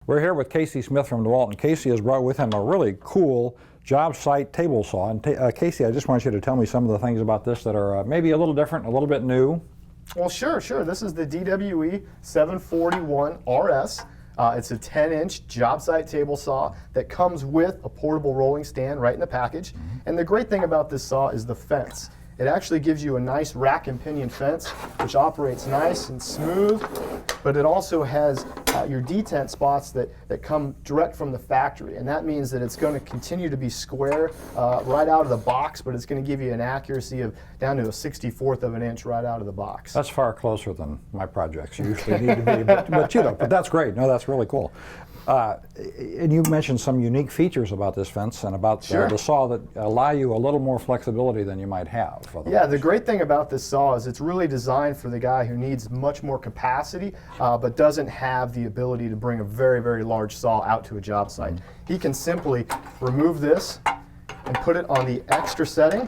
We're here with Casey Smith from DeWalt, and Casey has brought with him a really cool job site table saw. And Casey, I just want you to tell me some of the things about this that are maybe a little different, a little bit new. Well, sure. This is the DWE 741 RS. It's a 10-inch job site table saw that comes with a portable rolling stand right in the package. And the great thing about this saw is the fence. It actually gives you a nice rack and pinion fence, which operates nice and smooth, but it also has your detent spots that come direct from the factory. And that means that it's going to continue to be square right out of the box, but it's going to give you an accuracy of down to a 64th of an inch right out of the box. That's far closer than my projects usually need to be, but that's great. No, that's really cool. And you mentioned some unique features about this fence and about the saw that allow you a little more flexibility than you might have. Otherwise. Yeah, the great thing about this saw is it's really designed for the guy who needs much more capacity, but doesn't have the ability to bring a very, very large saw out to a job site. He can simply remove this and put it on the extra setting.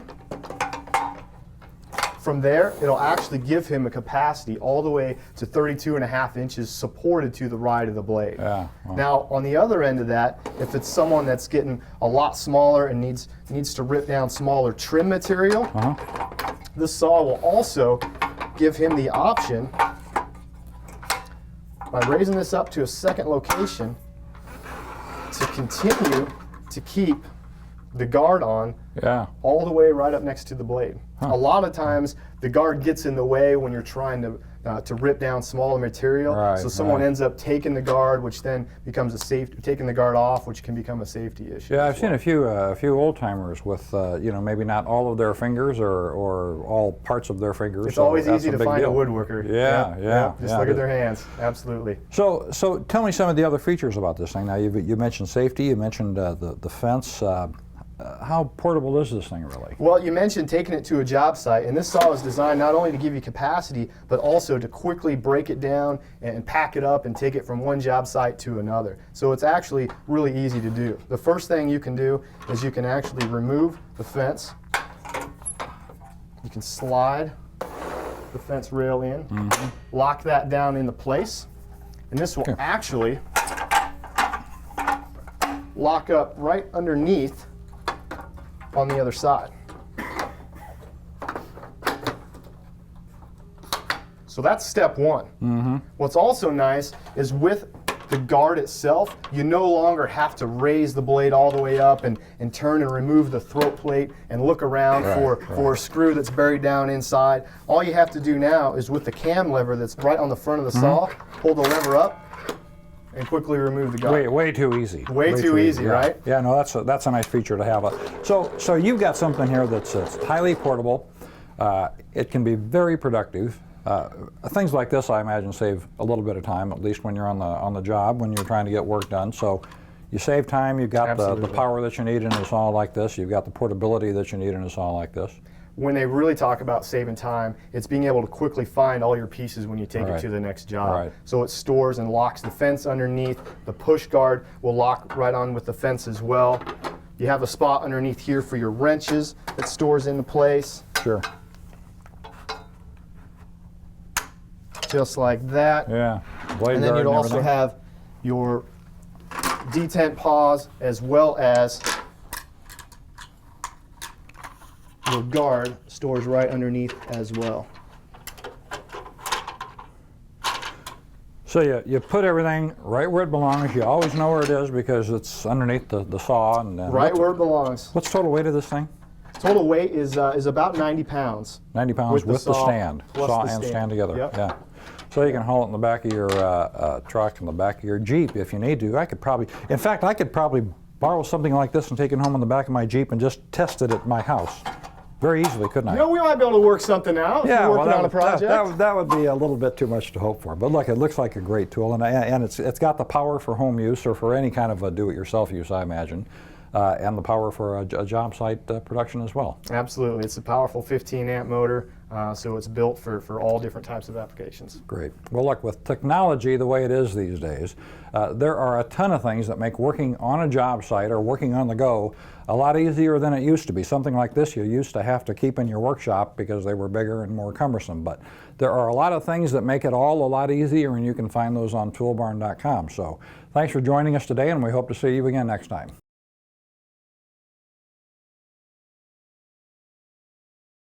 From there, it'll actually give him a capacity all the way to 32.5 inches supported to the right of the blade. Yeah, wow. Now, on the other end of that, if it's someone that's getting a lot smaller and needs to rip down smaller trim material, this saw will also give him the option, by raising this up to a second location, to continue to keep the guard on all the way right up next to the blade. A lot of times the guard gets in the way when you're trying to rip down smaller material, so someone ends up taking the guard, which then becomes a safety, taking the guard off, which can become a safety issue. Yeah, I've seen a few old timers with maybe not all of their fingers or all parts of their fingers. It's always easy to find a woodworker. Just look at their hands. Absolutely. So tell me some of the other features about this thing. Now you mentioned safety. You mentioned the fence. How portable is this thing really? Well, you mentioned taking it to a job site, and this saw is designed not only to give you capacity, but also to quickly break it down and pack it up and take it from one job site to another. So it's actually really easy to do. The first thing you can do is you can actually remove the fence. You can slide the fence rail in, lock that down into place, and this will actually lock up right underneath on the other side. So that's step one. What's also nice is with the guard itself, you no longer have to raise the blade all the way up and turn and remove the throat plate and look around for a screw that's buried down inside. All you have to do now is with the cam lever that's right on the front of the saw, pull the lever up and quickly remove the guard. Way too easy. Way too easy, right? Yeah, no, that's a nice feature to have. So you've got something here that's highly portable. It can be very productive. Things like this, I imagine, save a little bit of time, at least when you're on the job, when you're trying to get work done. So you save time. You've got the power that you need in a saw like this. You've got the portability that you need in a saw like this. When they really talk about saving time, it's being able to quickly find all your pieces when you take it to the next job. So it stores and locks the fence underneath. The push guard will lock right on with the fence as well. You have a spot underneath here for your wrenches that stores into place. Sure. Just like that. Yeah. Blade and then guard you'd also have your detent paws as well as your guard stores right underneath as well. So you put everything right where it belongs. You always know where it is because it's underneath the saw. And right where it belongs. What's total weight of this thing? Total weight is about 90 pounds. 90 pounds with the stand. Saw and stand together. Yep. Yeah. So you can haul it in the back of your truck, in the back of your Jeep if you need to. I could probably borrow something like this and take it home in the back of my Jeep and just test it at my house. Very easily, couldn't I? You know, we might be able to work something out. Yeah, if you're working on a project. That would be a little bit too much to hope for. But look, it looks like a great tool, and it's got the power for home use or for any kind of a do-it-yourself use, I imagine, and the power for a job site production as well. Absolutely, it's a powerful 15-amp motor. So it's built for all different types of applications. Great. Well, look, with technology the way it is these days, there are a ton of things that make working on a job site or working on the go a lot easier than it used to be. Something like this you used to have to keep in your workshop because they were bigger and more cumbersome. But there are a lot of things that make it all a lot easier, and you can find those on toolbarn.com. So Thanks for joining us today, and we hope to see you again next time.